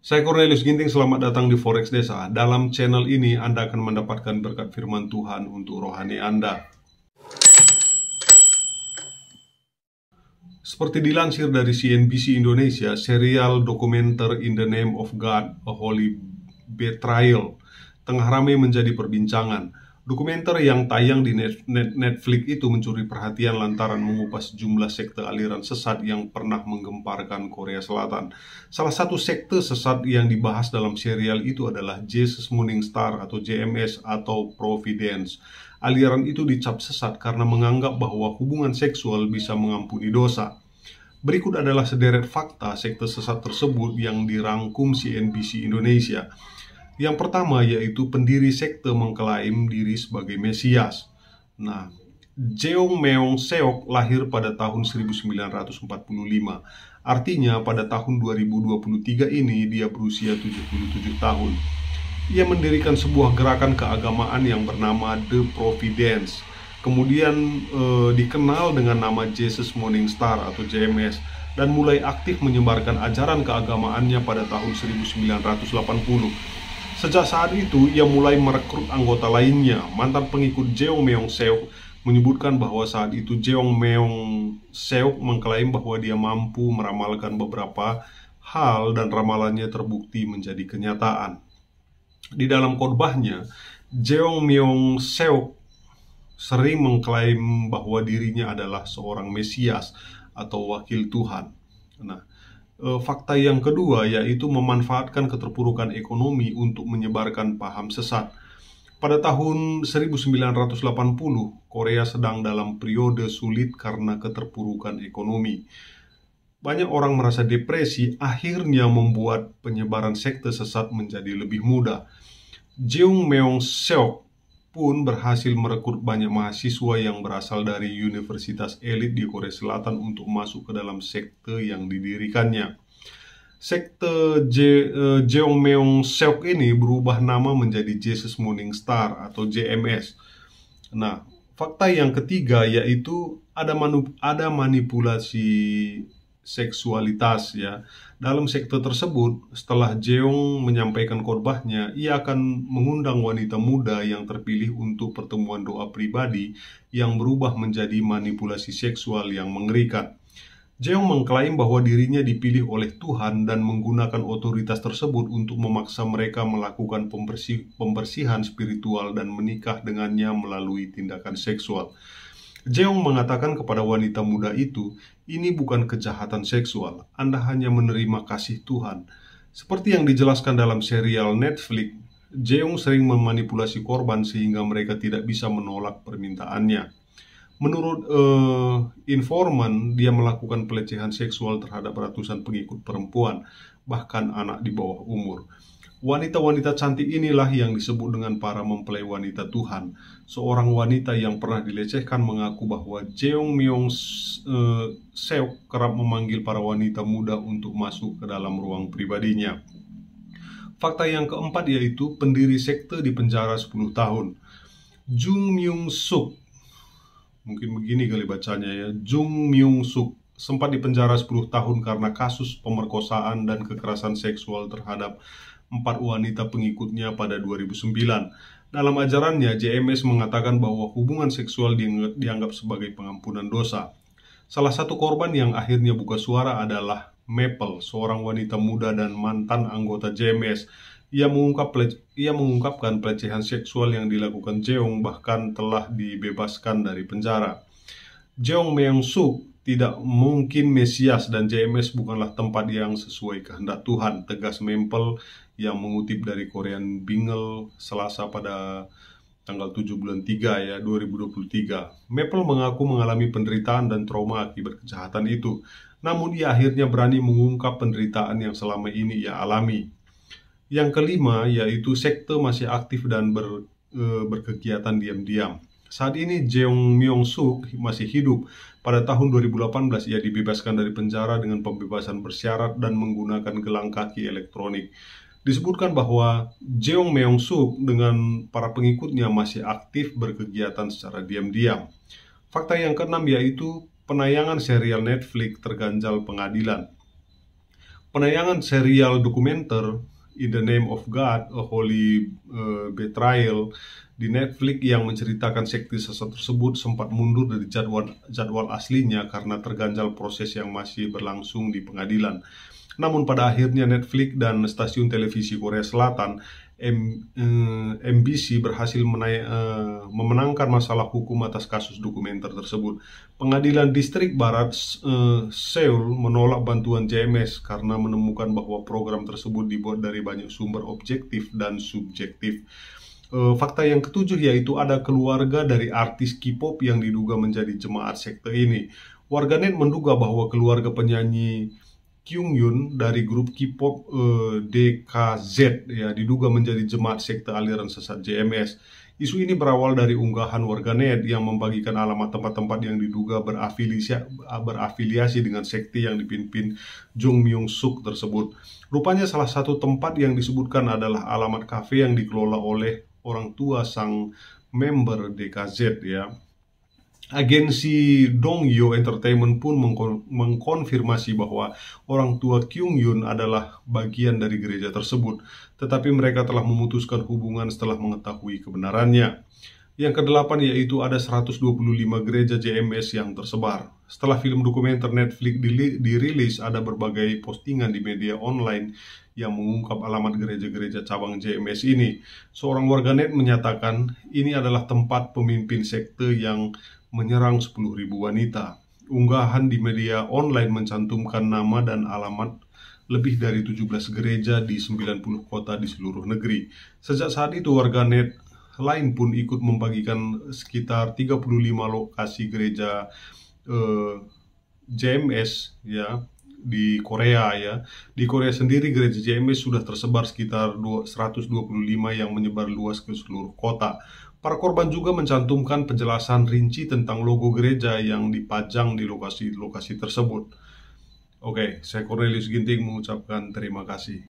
Saya Cornelius Ginting, selamat datang di Forex Desa. Dalam channel ini Anda akan mendapatkan berkat firman Tuhan untuk rohani Anda. Seperti dilansir dari CNBC Indonesia, serial dokumenter In the Name of God, A Holy Betrayal tengah ramai menjadi perbincangan. Dokumenter yang tayang di Netflix itu mencuri perhatian lantaran mengupas jumlah sekte aliran sesat yang pernah menggemparkan Korea Selatan. Salah satu sekte sesat yang dibahas dalam serial itu adalah Jesus Morning Star atau JMS atau Providence. Aliran itu dicap sesat karena menganggap bahwa hubungan seksual bisa mengampuni dosa. Berikut adalah sederet fakta sekte sesat tersebut yang dirangkum CNBC Indonesia. Yang pertama yaitu pendiri sekte mengklaim diri sebagai Mesias. Nah, Jeong Meong Seok lahir pada tahun 1945. Artinya pada tahun 2023 ini dia berusia 77 tahun. Ia mendirikan sebuah gerakan keagamaan yang bernama The Providence. Kemudian dikenal dengan nama Jesus Morning Star atau JMS dan mulai aktif menyebarkan ajaran keagamaannya pada tahun 1980. Sejak saat itu, ia mulai merekrut anggota lainnya. Mantan pengikut Jeong Meong Seok menyebutkan bahwa saat itu Jeong Meong Seok mengklaim bahwa dia mampu meramalkan beberapa hal dan ramalannya terbukti menjadi kenyataan. Di dalam khotbahnya, Jeong Meong Seok sering mengklaim bahwa dirinya adalah seorang Mesias atau wakil Tuhan. Nah, fakta yang kedua yaitu memanfaatkan keterpurukan ekonomi untuk menyebarkan paham sesat. Pada tahun 1980, Korea sedang dalam periode sulit karena keterpurukan ekonomi. Banyak orang merasa depresi, akhirnya membuat penyebaran sekte sesat menjadi lebih mudah. Jeong Meong Seok pun berhasil merekrut banyak mahasiswa yang berasal dari universitas elit di Korea Selatan untuk masuk ke dalam sekte yang didirikannya. Sekte Jeong Meong Seok ini berubah nama menjadi Jesus Morning Star atau JMS. Nah, fakta yang ketiga yaitu ada manipulasi seksualitas ya. Dalam sekte tersebut, setelah Jeong menyampaikan khotbahnya, ia akan mengundang wanita muda yang terpilih untuk pertemuan doa pribadi yang berubah menjadi manipulasi seksual yang mengerikan. Jeong mengklaim bahwa dirinya dipilih oleh Tuhan dan menggunakan otoritas tersebut untuk memaksa mereka melakukan pembersihan spiritual dan menikah dengannya melalui tindakan seksual. Jeong mengatakan kepada wanita muda itu, "Ini bukan kejahatan seksual, Anda hanya menerima kasih Tuhan." Seperti yang dijelaskan dalam serial Netflix, Jeong sering memanipulasi korban sehingga mereka tidak bisa menolak permintaannya. Menurut informan, dia melakukan pelecehan seksual terhadap ratusan pengikut perempuan, bahkan anak di bawah umur. Wanita-wanita cantik inilah yang disebut dengan para mempelai wanita Tuhan. Seorang wanita yang pernah dilecehkan mengaku bahwa Jeong Meong Seok kerap memanggil para wanita muda untuk masuk ke dalam ruang pribadinya. Fakta yang keempat yaitu pendiri sekte dipenjara 10 tahun. Jung Myung Suk, mungkin begini kali bacanya ya, Jung Myung Suk sempat dipenjara 10 tahun karena kasus pemerkosaan dan kekerasan seksual terhadap 4 wanita pengikutnya pada 2009. Dalam ajarannya, JMS mengatakan bahwa hubungan seksual dianggap sebagai pengampunan dosa. Salah satu korban yang akhirnya buka suara adalah Maple, seorang wanita muda dan mantan anggota JMS. Ia mengungkapkan pelecehan seksual yang dilakukan Jeong bahkan telah dibebaskan dari penjara. Jeong Meong Suk tidak mungkin Mesias dan JMS bukanlah tempat yang sesuai kehendak Tuhan, tegas Maple yang mengutip dari Korean Bingle Selasa pada tanggal 7 bulan 3 ya 2023. Maple mengaku mengalami penderitaan dan trauma akibat kejahatan itu. Namun ia akhirnya berani mengungkap penderitaan yang selama ini ia alami. Yang kelima yaitu sekte masih aktif dan berkegiatan diam-diam. Saat ini Jeong Meong Suk masih hidup. Pada tahun 2018 ia dibebaskan dari penjara dengan pembebasan bersyarat dan menggunakan gelang kaki elektronik. Disebutkan bahwa Jeong Meong Suk dengan para pengikutnya masih aktif berkegiatan secara diam-diam. Fakta yang keenam yaitu penayangan serial Netflix terganjal pengadilan. Penayangan serial dokumenter In the Name of God, A Holy Betrayal di Netflix yang menceritakan sekte sesat tersebut sempat mundur dari jadwal aslinya karena terganjal proses yang masih berlangsung di pengadilan. Namun pada akhirnya Netflix dan stasiun televisi Korea Selatan MBC berhasil memenangkan masalah hukum atas kasus dokumenter tersebut. Pengadilan Distrik Barat Seoul menolak bantuan JMS karena menemukan bahwa program tersebut dibuat dari banyak sumber objektif dan subjektif. Fakta yang ketujuh yaitu ada keluarga dari artis K-pop yang diduga menjadi jemaat sekte ini. Warganet menduga bahwa keluarga penyanyi Kyungyun dari grup K-pop DKZ ya diduga menjadi jemaat sekte aliran sesat JMS. Isu ini berawal dari unggahan warganet yang membagikan alamat tempat-tempat yang diduga berafiliasi dengan sekte yang dipimpin Jung Myung Suk tersebut. Rupanya salah satu tempat yang disebutkan adalah alamat kafe yang dikelola oleh orang tua sang member DKZ ya. Agensi Dongyo Entertainment pun mengkonfirmasi bahwa orang tua Kyungyun adalah bagian dari gereja tersebut, tetapi mereka telah memutuskan hubungan setelah mengetahui kebenarannya. Yang kedelapan yaitu ada 125 gereja JMS yang tersebar. Setelah film dokumenter Netflix dirilis, ada berbagai postingan di media online yang mengungkap alamat gereja-gereja cabang JMS ini. Seorang warganet menyatakan ini adalah tempat pemimpin sekte yang menyerang 10.000 wanita. Unggahan di media online mencantumkan nama dan alamat lebih dari 17 gereja di 90 kota di seluruh negeri. Sejak saat itu warganet lain pun ikut membagikan sekitar 35 lokasi gereja JMS ya di Korea ya. Di Korea sendiri gereja JMS sudah tersebar sekitar 125 yang menyebar luas ke seluruh kota. Para korban juga mencantumkan penjelasan rinci tentang logo gereja yang dipajang di lokasi-lokasi tersebut. Oke, saya Cornelius Ginting mengucapkan terima kasih.